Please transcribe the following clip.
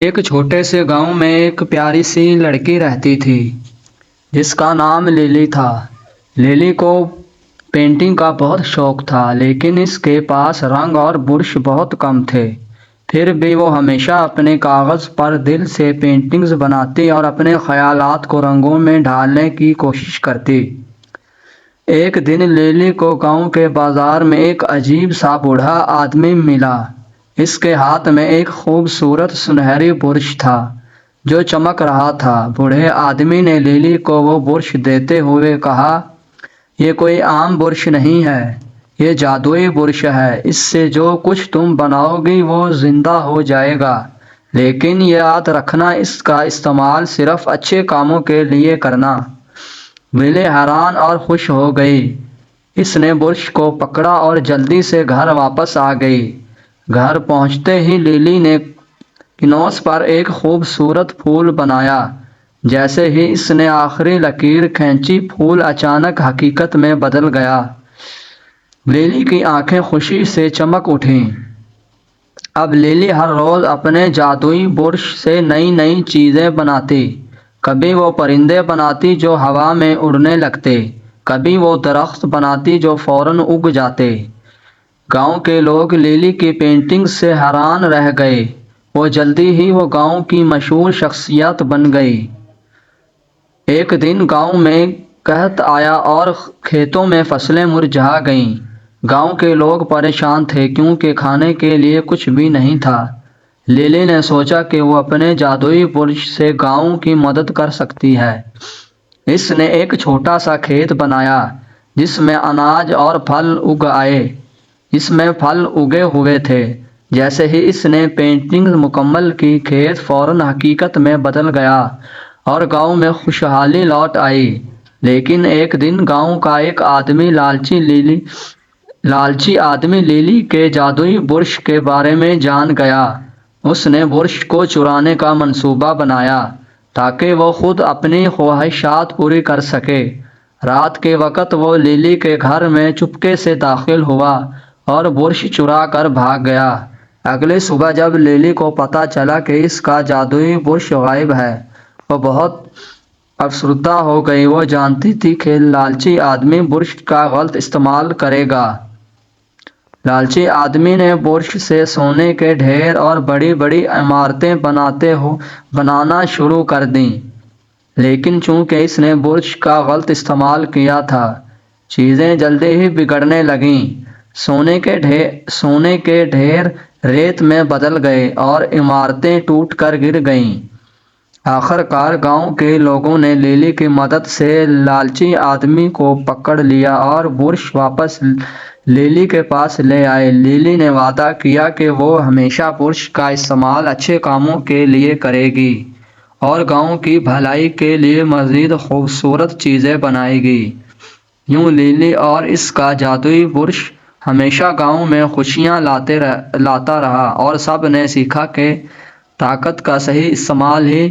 ایک چھوٹے سے گاؤں میں ایک پیاری سی لڑکی رہتی تھی جس کا نام لیلی تھا۔ لیلی کو پینٹنگ کا بہت شوق تھا، لیکن اس کے پاس رنگ اور برش بہت کم تھے۔ پھر بھی وہ ہمیشہ اپنے کاغذ پر دل سے پینٹنگز بناتی اور اپنے خیالات کو رنگوں میں ڈھالنے کی کوشش کرتی۔ ایک دن لیلی کو گاؤں کے بازار میں ایک عجیب سا بوڑھا آدمی ملا۔ اس کے ہاتھ میں ایک خوبصورت سنہری برش تھا جو چمک رہا تھا۔ بوڑھے آدمی نے لیلی کو وہ برش دیتے ہوئے کہا، یہ کوئی عام برش نہیں ہے، یہ جادوئی برش ہے۔ اس سے جو کچھ تم بناؤ گی وہ زندہ ہو جائے گا، لیکن یاد رکھنا اس کا استعمال صرف اچھے کاموں کے لیے کرنا۔ لیلی حیران اور خوش ہو گئی۔ اس نے برش کو پکڑا اور جلدی سے گھر واپس آ گئی۔ گھر پہنچتے ہی لیلی نے کینوس پر ایک خوبصورت پھول بنایا۔ جیسے ہی اس نے آخری لکیر کھینچی، پھول اچانک حقیقت میں بدل گیا۔ لیلی کی آنکھیں خوشی سے چمک اٹھیں۔ اب لیلی ہر روز اپنے جادوئی برش سے نئی نئی چیزیں بناتی۔ کبھی وہ پرندے بناتی جو ہوا میں اڑنے لگتے، کبھی وہ درخت بناتی جو فوراً اگ جاتے۔ گاؤں کے لوگ لیلی کی پینٹنگ سے حیران رہ گئے۔ وہ جلدی ہی وہ گاؤں کی مشہور شخصیت بن گئی۔ ایک دن گاؤں میں قحط آیا اور کھیتوں میں فصلیں مرجھا گئیں۔ گاؤں کے لوگ پریشان تھے کیونکہ کھانے کے لیے کچھ بھی نہیں تھا۔ لیلی نے سوچا کہ وہ اپنے جادوئی برش سے گاؤں کی مدد کر سکتی ہے۔ اس نے ایک چھوٹا سا کھیت بنایا جس میں اناج اور پھل اگ آئے۔ اس میں پھل اگے ہوئے تھے۔ جیسے ہی اس نے پینٹنگ مکمل کی، کھیت فوراً حقیقت میں بدل گیا اور گاؤں میں خوشحالی لوٹ آئی۔ لیکن ایک دن گاؤں کا ایک لالچی آدمی لیلی کے جادوئی برش کے بارے میں جان گیا۔ اس نے برش کو چرانے کا منصوبہ بنایا تاکہ وہ خود اپنی خواہشات پوری کر سکے۔ رات کے وقت وہ لیلی کے گھر میں چپکے سے داخل ہوا اور برش چرا کر بھاگ گیا۔ اگلی صبح جب لیلی کو پتہ چلا کہ اس کا جادوئی برش غائب ہے، وہ بہت افسردہ ہو گئی۔ وہ جانتی تھی کہ لالچی آدمی برش کا غلط استعمال کرے گا۔ لالچی آدمی نے برش سے سونے کے ڈھیر اور بڑی بڑی عمارتیں بنانا شروع کر دیں۔ لیکن چونکہ اس نے برش کا غلط استعمال کیا تھا، چیزیں جلدی ہی بگڑنے لگیں۔ سونے کے ڈھیر ریت میں بدل گئے اور عمارتیں ٹوٹ کر گر گئیں۔ آخر کار گاؤں کے لوگوں نے لیلی کی مدد سے لالچی آدمی کو پکڑ لیا اور برش واپس لیلی کے پاس لے آئے۔ لیلی نے وعدہ کیا کہ وہ ہمیشہ برش کا استعمال اچھے کاموں کے لیے کرے گی اور گاؤں کی بھلائی کے لیے مزید خوبصورت چیزیں بنائے گی۔ یوں لیلی اور اس کا جادوئی برش ہمیشہ گاؤں میں خوشیاں لاتا رہا اور سب نے سیکھا کہ طاقت کا صحیح استعمال ہی